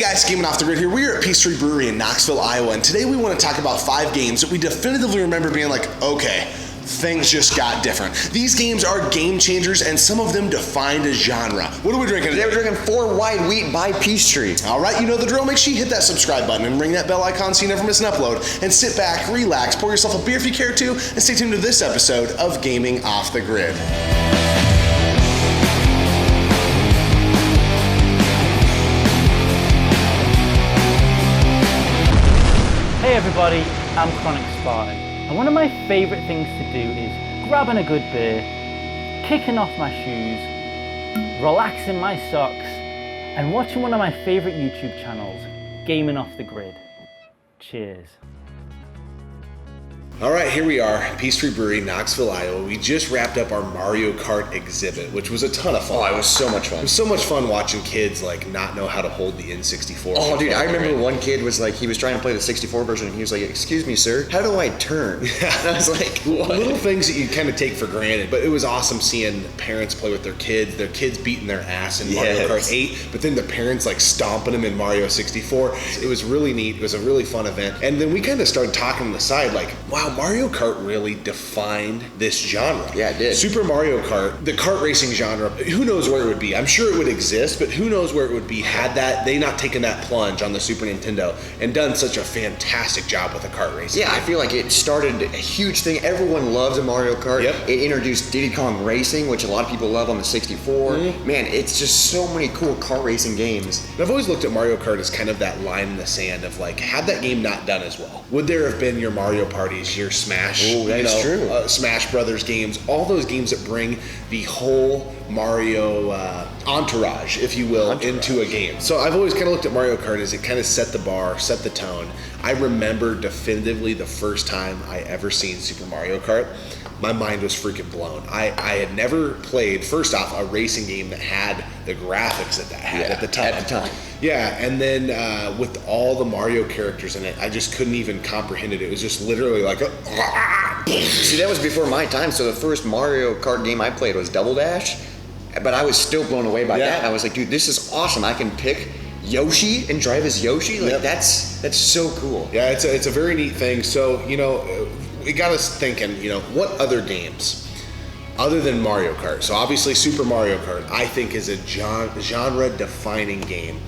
guys, Gaming Off the Grid here. We are at Peace Tree Brewery in Knoxville, Iowa, and today we want to talk about 5 games that we definitively remember being like, okay, things just got different. These games are game changers, and some of them defined a genre. What are we drinking today? We're drinking 4 White Wheat by Peace Tree. All right, you know the drill. Make sure you hit that subscribe button and ring that bell icon so you never miss an upload. And sit back, relax, pour yourself a beer if you care to, and stay tuned to this episode of Gaming Off the Grid. Hey everybody, I'm Chronik Spartan, and one of my favourite things to do is grabbing a good beer, kicking off my shoes, relaxing my socks, and watching one of my favourite YouTube channels, Gaming Off the Grid. Cheers. All right, here we are, Peace Tree Brewery, Knoxville, Iowa. We just wrapped up our Mario Kart exhibit, which was a ton of fun. Oh, it was so much fun. It was so much fun watching kids like not know how to hold the N64. Oh, dude, I remember one kid was like, he was trying to play the 64 version, and he was like, "Excuse me, sir, how do I turn?" And I was like, what? Little things that you kind of take for granted, but it was awesome seeing parents play with their kids beating their ass in Mario Kart 8, but then the parents like stomping them in Mario 64. It was really neat. It was a really fun event. And then we kind of started talking on the side like, wow, Mario Kart really defined this genre. Yeah, it did. Super Mario Kart, the kart racing genre, who knows where it would be? I'm sure it would exist, but who knows where it would be had they not taken that plunge on the Super Nintendo and done such a fantastic job with the kart racing. Yeah, I feel like it started a huge thing. Everyone loves a Mario Kart. Yep. It introduced Diddy Kong Racing, which a lot of people love on the 64. Mm-hmm. Man, it's just so many cool kart racing games. I've always looked at Mario Kart as kind of that line in the sand of like, had that game not done as well, would there have been your Mario Parties, your Smash, Oh, that's true. Smash Brothers games, all those games that bring the whole Mario entourage, if you will, into a game. So I've always kind of looked at Mario Kart as it kind of set the bar, set the tone. I remember definitively the first time I ever seen Super Mario Kart. My mind was freaking blown. I had never played, first off, a racing game that had the graphics that had at the time. Yeah, and then with all the Mario characters in it, I just couldn't even comprehend it. It was just literally like See, that was before my time, so the first Mario Kart game I played was Double Dash, but I was still blown away by that. I was like, dude, this is awesome. I can pick Yoshi and drive as Yoshi. Like, that's so cool. Yeah, it's a very neat thing. So, you know, it got us thinking, you know, what other games other than Mario Kart? So obviously Super Mario Kart, I think, is a genre-defining game.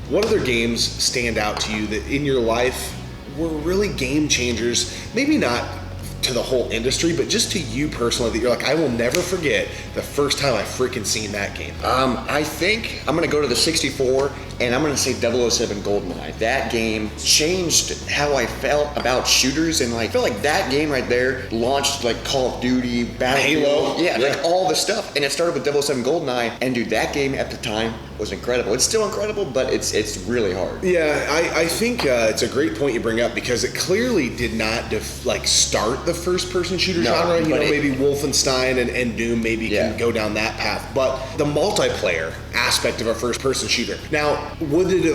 What other games stand out to you that in your life were really game changers? Maybe not to the whole industry, but just to you personally, that you're like, I will never forget the first time I freaking seen that game. I think I'm gonna go to the 64, and I'm gonna say 007 GoldenEye. That game changed how I felt about shooters, and like, I feel like that game right there launched like Call of Duty, Battlefield, Halo, like all the stuff. And it started with 007 GoldenEye, and dude, that game at the time was incredible. It's still incredible, but it's really hard. Yeah, I think it's a great point you bring up, because it clearly did not start the first-person shooter genre. You know, maybe Wolfenstein and Doom maybe can go down that path, but the multiplayer aspect of a first-person shooter. Now, would it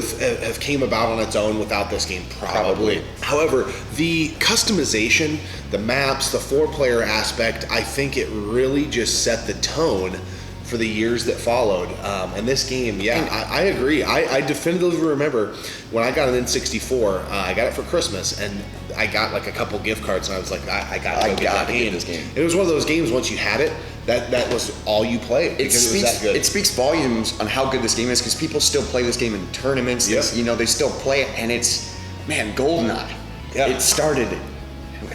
have came about on its own without this game? Probably. However, the customization, the maps, the 4-player aspect, I think it really just set the tone for the years that followed. And this game, I agree. I definitively remember when I got an N64, I got it for Christmas, and I got like a couple gift cards, and I was like, I gotta get this game. It was one of those games, once you had it, that was all you played, because it was that good. It speaks volumes on how good this game is, because people still play this game in tournaments. You know, they still play it, and it's, man, GoldenEye. It started,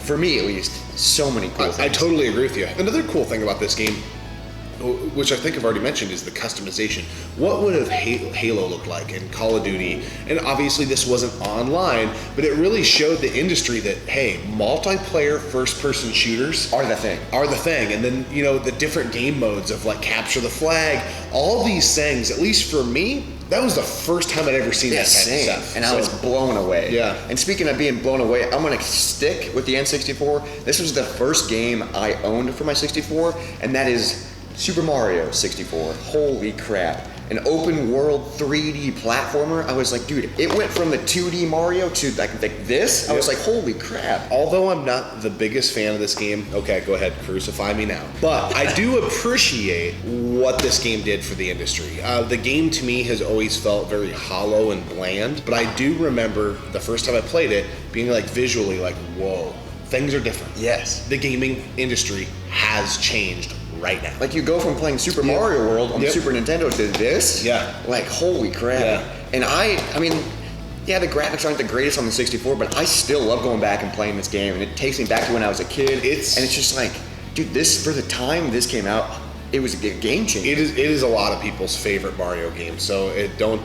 for me at least, so many cool things. I totally agree with you. Another cool thing about this game, which I think I've already mentioned, is the customization. What would have Halo looked like in Call of Duty? And obviously this wasn't online, but it really showed the industry that, hey, multiplayer first-person shooters are the thing. And then, you know, the different game modes of like capture the flag, all these things, at least for me, that was the first time I'd ever seen that kind of stuff. And I was blown away. Yeah. And speaking of being blown away, I'm going to stick with the N64. This was the first game I owned for my 64, and that is Super Mario 64. Holy crap. an open world 3D platformer. I was like, dude, it went from the 2D Mario to like this. I was like, holy crap. Although I'm not the biggest fan of this game, okay, go ahead, crucify me now. But I do appreciate what this game did for the industry. The game to me has always felt very hollow and bland, but I do remember the first time I played it being like visually like, whoa, things are different. Yes. The gaming industry has changed right now. Like you go from playing Super Mario World on the Super Nintendo to this. Yeah. Like, holy crap. Yeah. And I mean, yeah, the graphics aren't the greatest on the 64, but I still love going back and playing this game, and it takes me back to when I was a kid. And it's just like, dude, this, for the time this came out, it was a game changer. It is a lot of people's favorite Mario game, so don't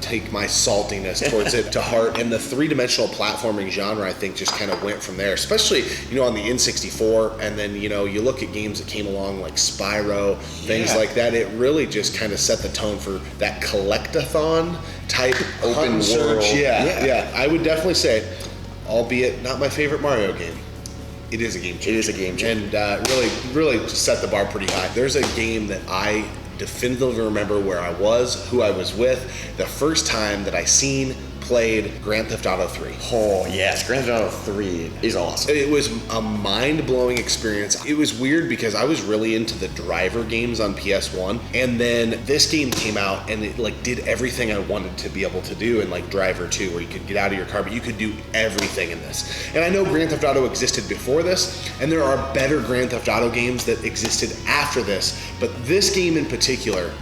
take my saltiness towards it to heart. And the three-dimensional platforming genre, I think, just kind of went from there, especially, on the N64, and then, you look at games that came along like Spyro, things like that. It really just kind of set the tone for that collect-a-thon type open world. Search. Yeah. I would definitely say, albeit not my favorite Mario game, it is a game changer. It is a game changer. And really set the bar pretty high. There's a game that I definitively remember where I was, who I was with, the first time that I played Grand Theft Auto 3. Oh, yes. Grand Theft Auto 3 is awesome. It was a mind-blowing experience. It was weird because I was really into the driver games on PS1, and then this game came out and it did everything I wanted to be able to do in Driver 2, where you could get out of your car, but you could do everything in this. And I know Grand Theft Auto existed before this, and there are better Grand Theft Auto games that existed after this, but this game in particular,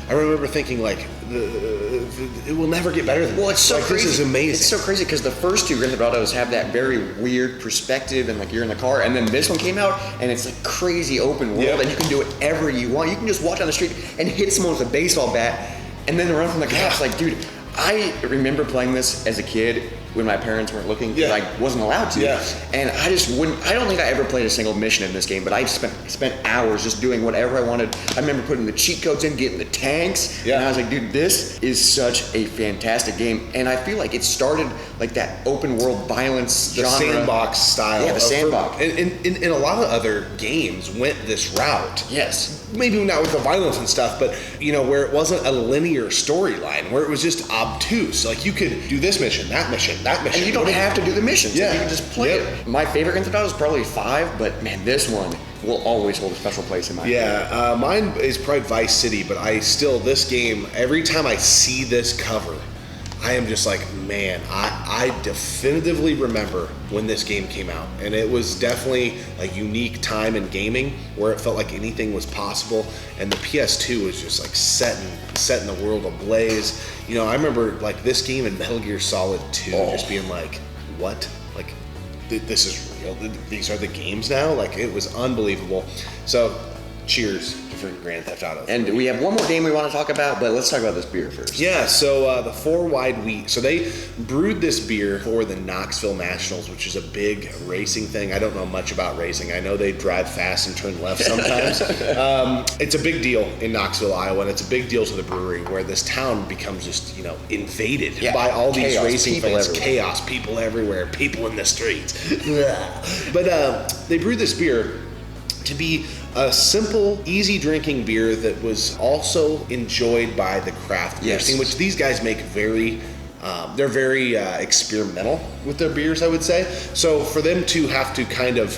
I remember thinking it will never get better than this. Well, it's so crazy. This is amazing. It's so crazy because the first two Grand Theft Autos have that very weird perspective and you're in the car, and then this one came out and it's crazy open world and you can do whatever you want. You can just walk down the street and hit someone with a baseball bat and then run from the cops. Dude, I remember playing this as a kid when my parents weren't looking because I wasn't allowed to. And I just wouldn't. I don't think I ever played a single mission in this game, but I spent hours just doing whatever I wanted. I remember putting the cheat codes in, getting the tanks, and I was like, dude, this is such a fantastic game. And I feel like it started that open world violence genre. Sandbox style. Yeah, the sandbox. And a lot of other games went this route. Yes. Maybe not with the violence and stuff, but where it wasn't a linear storyline, where it was just obtuse. You could do this mission, that mission. And you don't have to do the missions. You can just play it. My favorite Grand Theft Auto is probably 5, but man, this one will always hold a special place in my heart. Mine is probably Vice City, but this game, every time I see this cover, I am just like, man, I definitively remember when this game came out. And it was definitely a unique time in gaming where it felt like anything was possible. And the PS2 was just setting the world ablaze. I remember this game in Metal Gear Solid 2 just being like, what? This is real? These are the games now? It was unbelievable. So, cheers for Grand Theft Auto 3. And we have one more game we want to talk about, but let's talk about this beer first. Yeah, so the 4 Wide Wheat. So they brewed this beer for the Knoxville Nationals, which is a big racing thing. I don't know much about racing. I know they drive fast and turn left sometimes. It's a big deal in Knoxville, Iowa, and it's a big deal to the brewery, where this town becomes just, invaded by all these racing fans. Chaos, people everywhere, people in the streets. But they brewed this beer to be a simple, easy drinking beer that was also enjoyed by the craft beer scene, which these guys make they're very experimental with their beers, I would say. So for them to have to kind of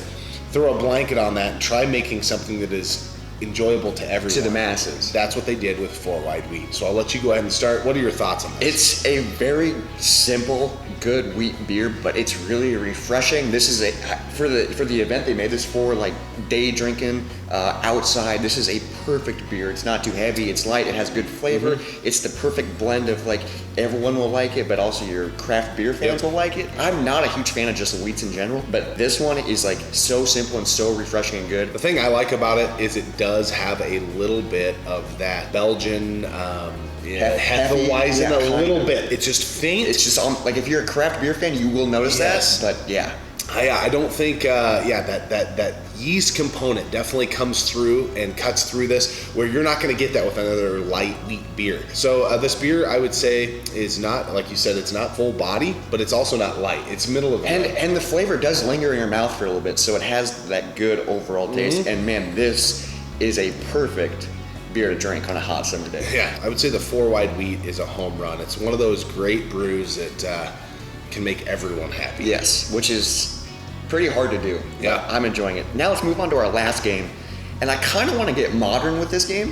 throw a blanket on that and try making something that is enjoyable to everyone. To the masses. That's what they did with 4 Wide Wheat. So I'll let you go ahead and start. What are your thoughts on this? It's a very simple, good wheat beer, but it's really refreshing. This is for the event they made this for, day drinking outside. This is a perfect beer. It's not too heavy. It's light. It has good flavor. Mm-hmm. It's the perfect blend of everyone will like it, but also your craft beer fans will like it. I'm not a huge fan of just the wheats in general, but this one is so simple and so refreshing and good. The thing I like about it is it does have a little bit of that Belgian Hefeweizen, a little bit. It's just faint. It's just if you're a craft beer fan, you will notice that. But I don't think that yeast component definitely comes through and cuts through this, where you're not going to get that with another light wheat beer. So this beer, I would say, is not, like you said, it's not full body, but it's also not light. It's middle of the road. And the flavor does linger in your mouth for a little bit, so it has that good overall taste. And man, this is a perfect beer to drink on a hot summer day. Yeah, I would say the 4 Wide Wheat is a home run. It's one of those great brews that can make everyone happy. Yes, which is pretty hard to do. Yeah. I'm enjoying it. Now let's move on to our last game. And I kind of want to get modern with this game.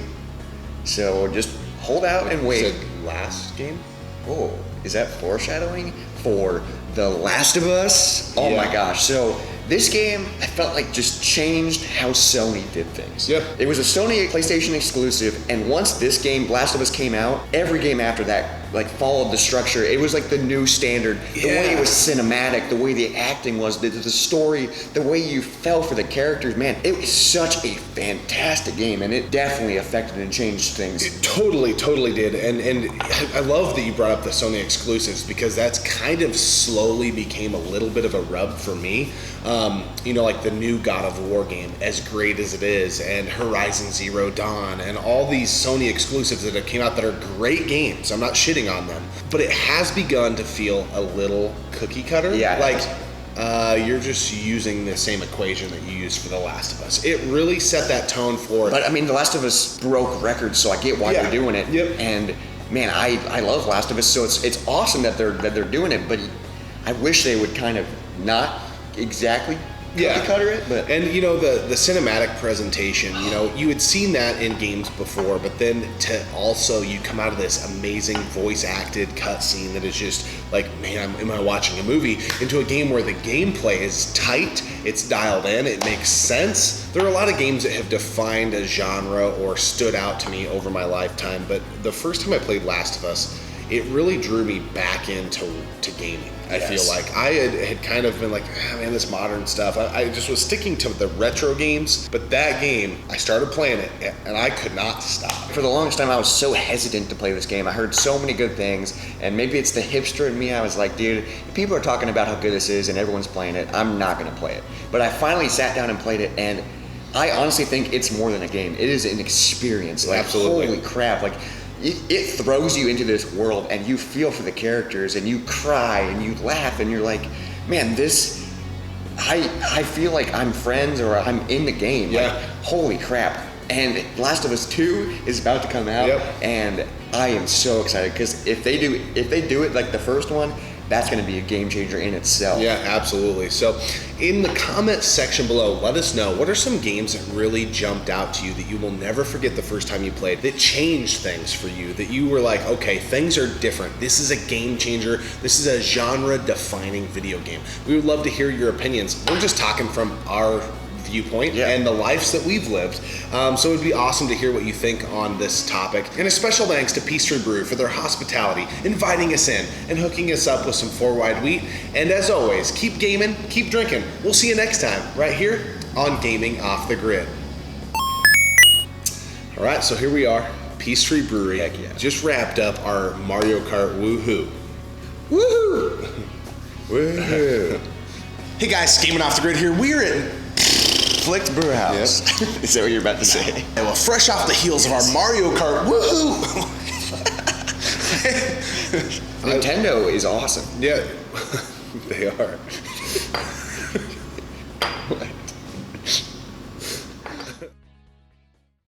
So just hold out and wait. You said last game? Oh, is that foreshadowing for The Last of Us? Oh my gosh. So this game, I felt like just changed how Sony did things. Yep. It was a Sony PlayStation exclusive, and once this game, Last of Us, came out, every game after that like followed the structure. It was like the new standard. The way it was cinematic, the way the acting was, the story, the way you fell for the characters, man, it was such a fantastic game, and it definitely affected and changed things. It totally did. And I love that you brought up the Sony exclusives, because that's kind of slowly became a little bit of a rub for me. You know, like the new God of War game, as great as it is, and Horizon Zero Dawn, and all these Sony exclusives that have came out that are great games. I'm not shitting on them, but it has begun to feel a little cookie cutter. Yeah. Like you're just using the same equation that you used for The Last of Us. It really set that tone for it. But I mean, The Last of Us broke records, so I get why they're doing it. Yep. And man, I love Last of Us, so it's awesome that they're doing it. But I wish they would kind of not exactly cookie cutter it. But and you know, the cinematic presentation, you know, you had seen that in games before, but then to also you come out of this amazing voice acted cutscene that is just like, man, am I watching a movie, into a game where the gameplay is tight, it's dialed in, it makes sense. There are a lot of games that have defined a genre or stood out to me over my lifetime, but the first time I played Last of Us, it really drew me back into gaming. I feel like I had kind of been like, man, this modern stuff. I just was sticking to the retro games, but that game, I started playing it, and I could not stop. For the longest time, I was so hesitant to play this game. I heard so many good things, and maybe it's the hipster in me. I was like, dude, if people are talking about how good this is and everyone's playing it, I'm not going to play it. But I finally sat down and played it, and I honestly think it's more than a game. It is an experience. Like, absolutely. Holy crap. Like, it throws you into this world, and you feel for the characters, and you cry, and you laugh, and you're like, man, this, I feel like I'm friends, or I'm in the game. Yeah. Like, holy crap. And Last of Us 2 is about to come out, and I am so excited, because if they do it like the first one, that's going to be a game changer in itself. Yeah, absolutely. So in the comments section below, let us know, what are some games that really jumped out to you that you will never forget the first time you played, that changed things for you, that you were like, okay, things are different. This is a game changer. This is a genre-defining video game. We would love to hear your opinions. We're just talking from our viewpoint and the lives that we've lived. So it'd be awesome to hear what you think on this topic. And a special thanks to Peace Tree Brew for their hospitality, inviting us in and hooking us up with some 4 Wide Wheat. And as always, keep gaming, keep drinking. We'll see you next time right here on Gaming Off the Grid. All right, so here we are, Peace Tree Brewery. Heck yeah. Just wrapped up our Mario Kart Woohoo. Woohoo! Woohoo! Hey guys, Gaming Off the Grid here. We're in Flicked Brew House. Yep. Is that what you're about to say? Yeah, well, fresh off the heels of our Mario Kart Woohoo! Nintendo is awesome. Yeah, they are.